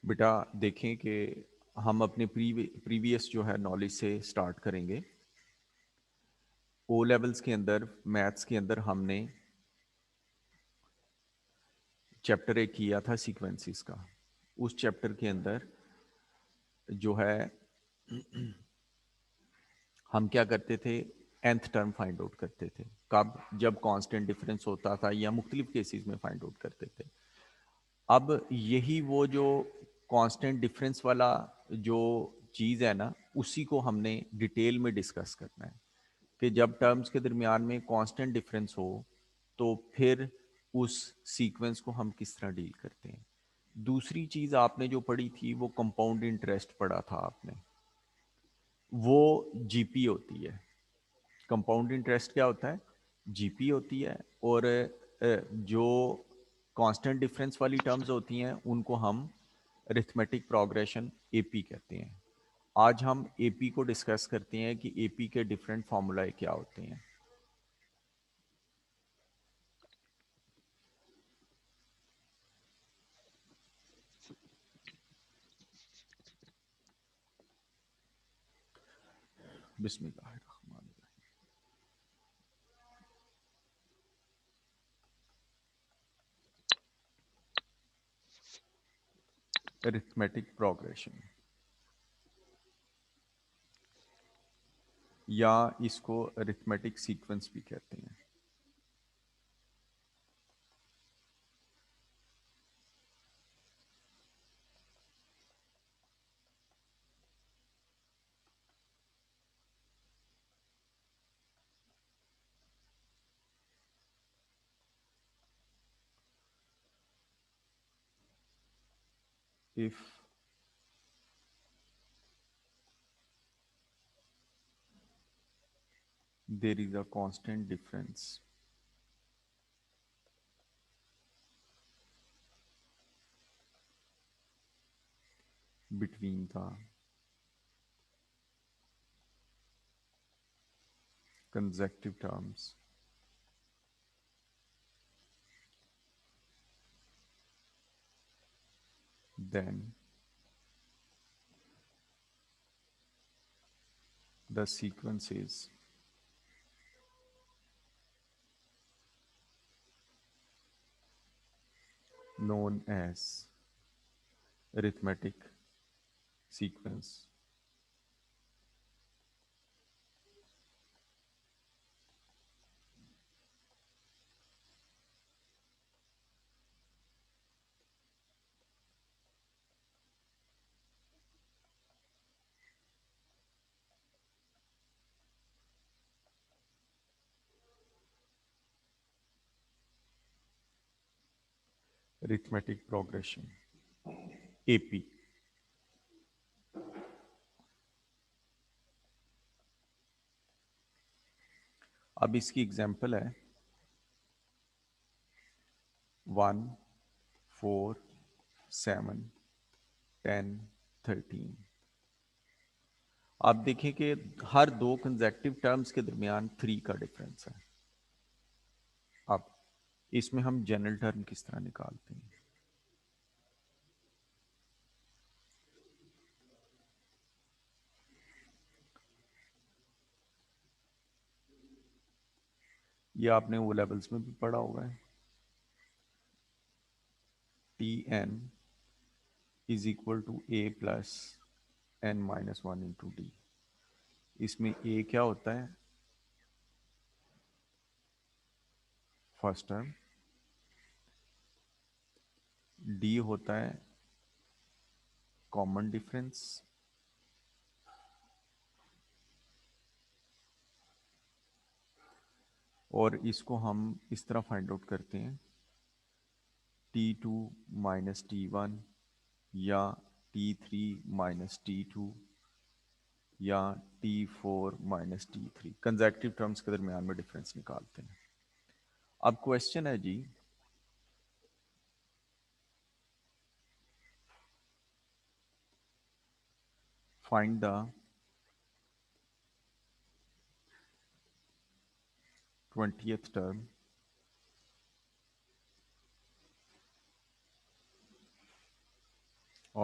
बेटा देखें कि हम अपने प्रीवियस जो है नॉलेज से स्टार्ट करेंगे। ओ लेवल्स के अंदर मैथ्स के अंदर हमने चैप्टर एक किया था सीक्वेंसेस का। उस चैप्टर के अंदर जो है हम क्या करते थे, nth टर्म फाइंड आउट करते थे। कब? जब कांस्टेंट डिफरेंस होता था या मुख्तलिफ केसेस में फाइंड आउट करते थे। अब यही वो जो कांस्टेंट डिफरेंस वाला जो चीज़ है ना, उसी को हमने डिटेल में डिस्कस करना है कि जब टर्म्स के दरमियान में कांस्टेंट डिफरेंस हो तो फिर उस सीक्वेंस को हम किस तरह डील करते हैं। दूसरी चीज़ आपने जो पढ़ी थी वो कंपाउंड इंटरेस्ट पढ़ा था आपने। वो जीपी होती है। कंपाउंड इंटरेस्ट क्या होता है? जीपी होती है। और जो कांस्टेंट डिफरेंस वाली टर्म्स होती हैं उनको हम अरिथमेटिक प्रोग्रेशन एपी कहते हैं। आज हम एपी को डिस्कस करते हैं कि एपी के डिफरेंट फार्मूलाए क्या होते हैं। बिस्मिल्लाहिर्रहमानिर्रहीम। अरिथमेटिक प्रोग्रेशन या इसको अरिथमेटिक सीक्वेंस भी कहते हैं। If there is a constant difference between the consecutive terms, then the sequence is known as arithmetic sequence. Arithmetic progression, AP। अब इसकी एग्जांपल है 1, 4, 7, 10, 13। आप देखें कि हर दो कंसेक्टिव टर्म्स के दरमियान 3 का डिफरेंस है। अब इसमें हम जनरल टर्म किस तरह निकालते हैं? ये आपने वो लेवल्स में भी पढ़ा होगा है। T N is equal to A plus N minus one into D. इसमें ए क्या होता है? First term. डी होता है कॉमन डिफरेंस। और इसको हम इस तरह फाइंड आउट करते हैं, T2 माइनस T1 या T3 माइनस T2 या T4 minus T3। Consecutive terms के दरमियान में डिफरेंस निकालते हैं। अब क्वेश्चन है जी, find the 20th term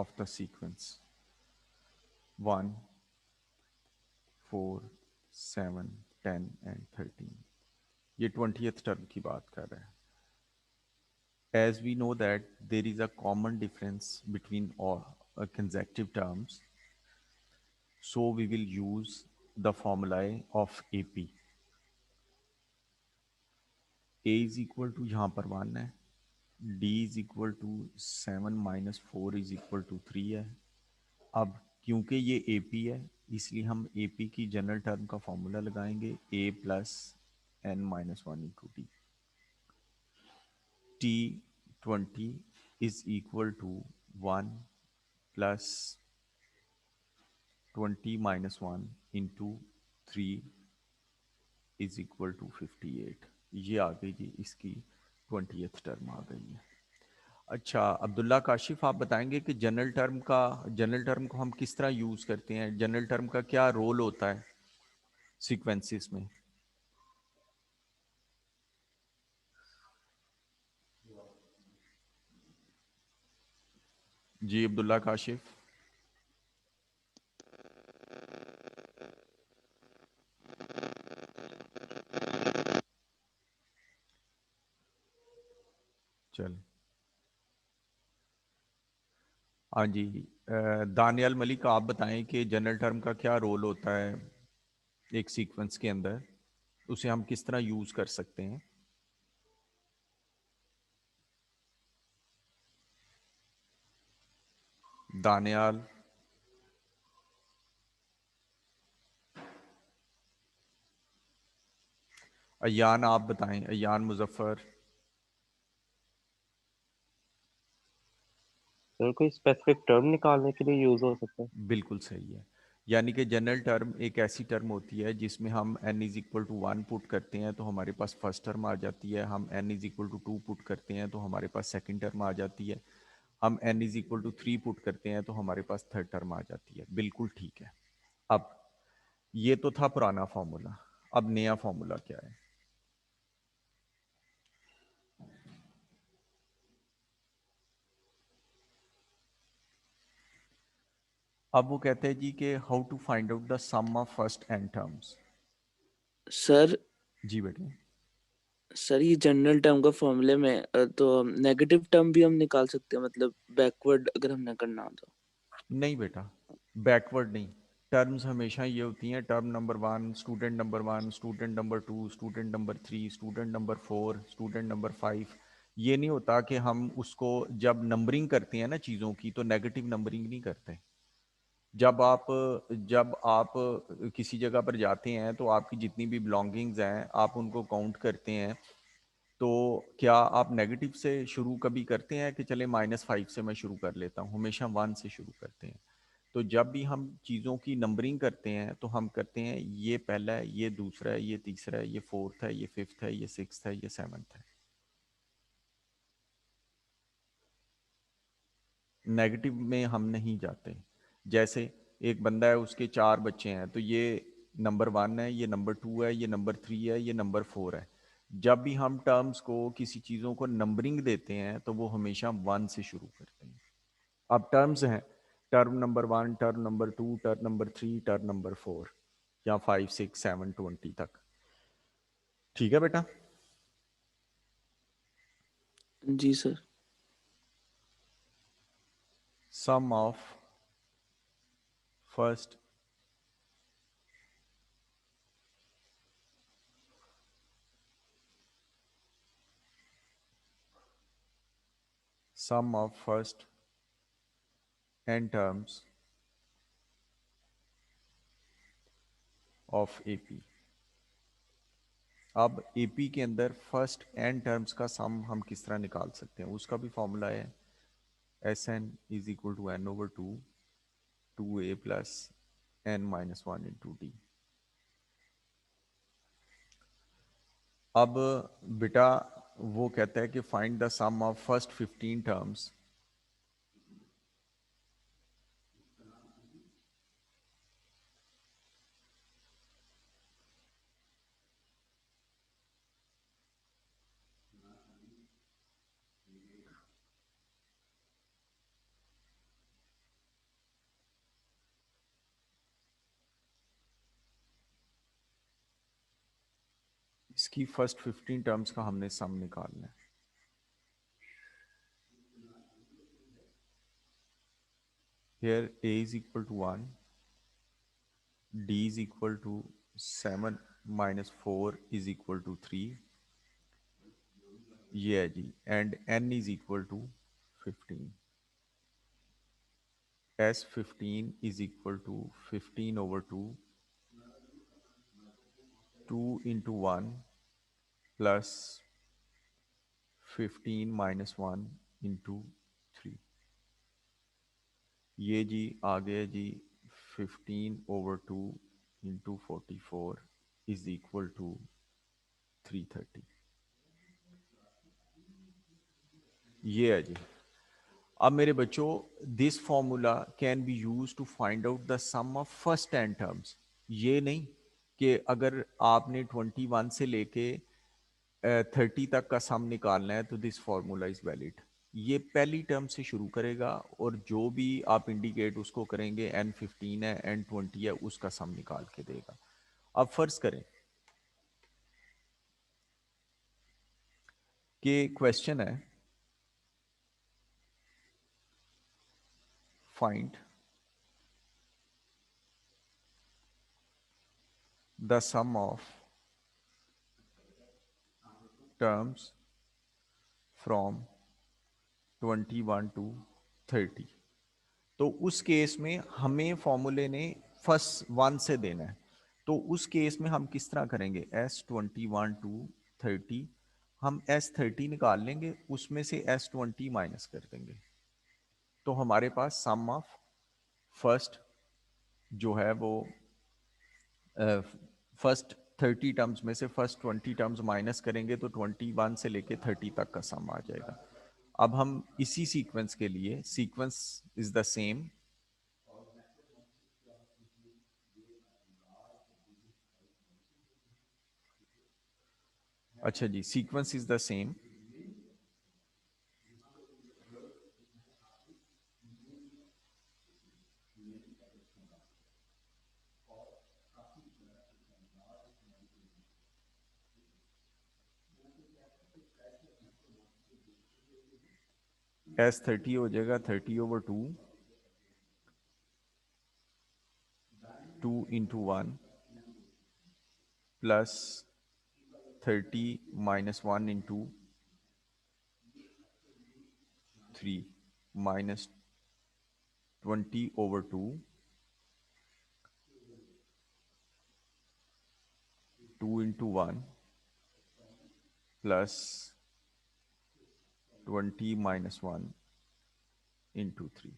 of the sequence 1, 4, 7, 10 and 13. ये 20th term की बात कर रहा है. As we know that there is a common difference between all consecutive terms, so we will use the formulae of AP. A is equal to यहाँ पर 1 है, D is equal to 7 minus 4 is equal to 3 है. अब क्योंकि ये AP है इसलिए हम AP की जनरल टर्म का फॉर्मूला लगाएंगे A plus n minus 1 into T. T20 is equal to 1 plus 20 minus 1 into 3 is equal to 58. ये आ गई जी इसकी 20th टर्म आ गई है. अच्छा अब्दुल्ला काशिफ आप बताएंगे कि जनरल टर्म को हम किस तरह यूज करते हैं, जनरल टर्म का क्या रोल होता है सीक्वेंसेस में. जी अब्दुल्ला काशिफ. चल हाँ जी. दानियाल मलिक आप बताएं कि जनरल टर्म का क्या रोल होता है एक सीक्वेंस के अंदर, उसे हम किस तरह यूज कर सकते हैं. दानियाल. अयान आप बताएं, अयान मुजफ्फर. सर कोई स्पेसिफिक टर्म निकालने के लिए यूज हो सकता है? बिल्कुल सही है. यानी कि जनरल टर्म एक ऐसी टर्म होती है जिसमें हम n is equal to 1 put करते हैं तो हमारे पास फर्स्ट टर्म आ जाती है, हम n is equal to 2 put करते हैं तो हमारे पास सेकंड टर्म आ जाती है, हम n is equal to 3 put करते हैं तो हमारे पास थर्ड टर्म आ जाती है. बिल्कुल ठीक है. अब ये तो था पुराना फॉर्मूला, अब नया फॉर्मूला क्या है. अब वो कहते हैं जी कि how to find out the sum of first n terms. Sir जी बेटे. सर ये जनरल टर्म का फॉर्मूले में तो नेगेटिव टर्म भी हम निकाल सकते हैं, मतलब बैकवर्ड अगर हमने करना हो तो. नहीं बेटा, बैकवर्ड नहीं. टर्म्स हमेशा ये होती हैं term number 1, student number 1, student number 2, student number 3, student number 4, student number 5. ये नहीं होता कि हम उसको जब नंबरिंग करते हैं ना चीज़ों की तो नेगेटिव नंबरिंग नहीं करते. जब आप किसी जगह पर जाते हैं तो आपकी जितनी भी बिलोंगिंग्स हैं आप उनको काउंट करते हैं, तो क्या आप नेगेटिव से शुरू कभी करते हैं कि चले -5 से मैं शुरू कर लेता हूँ. हमेशा 1 से शुरू करते हैं. तो जब भी हम चीज़ों की नंबरिंग करते हैं तो हम करते हैं ये पहला है, ये दूसरा है, ये तीसरा है, ये फोर्थ है, ये फिफ्थ है, ये सिक्स्थ है, ये सेवन्थ है. नेगेटिव में हम नहीं जाते. जैसे एक बंदा है उसके 4 बच्चे हैं तो ये नंबर 1 है, ये नंबर 2 है, ये नंबर 3 है, ये नंबर 4 है. जब भी हम टर्म्स को किसी चीज़ों को नंबरिंग देते हैं तो वो हमेशा 1 से शुरू करते हैं. अब टर्म्स हैं term number 1, term number 2, term number 3, term number 4 या 5, 6, 7, 20 तक. ठीक है बेटा. जी sir. Sum of first sum of first n terms of AP. अब AP के अंदर फर्स्ट n टर्म्स का सम हम किस तरह निकाल सकते हैं, उसका भी फॉर्मूला है Sn is equal to n over 2 2a plus n minus 1 into D. अब बेटा वो कहता है कि find the sum of first 15 terms इसकी फर्स्ट 15 टर्म्स का हमने सम निकालना है। Here a is equal to 1, d is equal to 7 minus 4 is equal to 3, ये है जी, and n is equal to 15. S15 is equal to 15 over 2, 2 into 1 plus 15 minus 1 into 3. ये जी आ गया जी 15 over 2 into 44 is equal to 330. ये है जी। अब मेरे बच्चों, this formula can be use to find out the sum of first 10 terms. ये नहीं कि अगर आपने 21 से लेके 30 तक का सम निकालना है तो दिस फॉर्मूला इज वैलिड। ये पहली टर्म से शुरू करेगा और जो भी आप इंडिकेट उसको करेंगे n15 है n20 है उसका सम निकाल के देगा। अब फर्ज करें कि क्वेश्चन है find the sum of terms from 21 to 30। तो उस केस में हमें फॉर्मूले ने फर्स्ट 1 से देना है, तो उस केस में हम किस तरह करेंगे, S21 to 30 हम S30 निकाल लेंगे, उसमें से S20 माइनस कर देंगे, तो हमारे पास सम ऑफ फर्स्ट जो है वो फर्स्ट 30 टर्म्स में से फर्स्ट 20 टर्म्स माइनस करेंगे तो 21 से लेके 30 तक का सम आ जाएगा। अब हम इसी सीक्वेंस के लिए, सीक्वेंस इज द सेम, अच्छा जी, sequence is the same, S30 हो जाएगा 30 over 2, 2 into 1 plus 30 minus 1 into 3 minus 20 over 2, 2 into 1 plus 20 minus 1 into 3।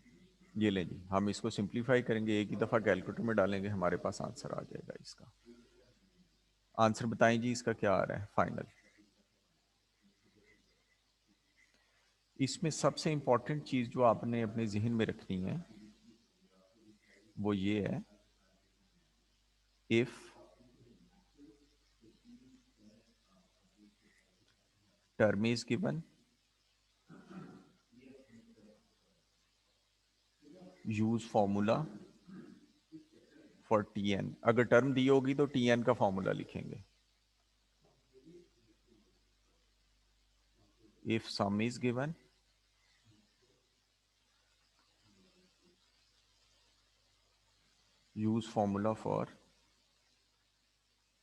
ये लें जी, हम इसको सिंप्लीफाई करेंगे, एक ही दफ़ा कैलकुलेटर में डालेंगे, हमारे पास आंसर आ जाएगा। इसका आंसर बताएं जी, इसका क्या आ रहा है फाइनल। इसमें सबसे इंपॉर्टेंट चीज़ जो आपने अपने जहन में रखनी है वो ये है, if term is given, use formula for Tn। अगर टर्म दी होगी तो Tn का फॉर्मूला लिखेंगे। If sum is given, use formula for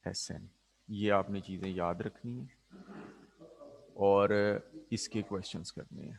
Sn। ये आपने चीज़ें याद रखनी है और इसके क्वेश्चंस करने हैं।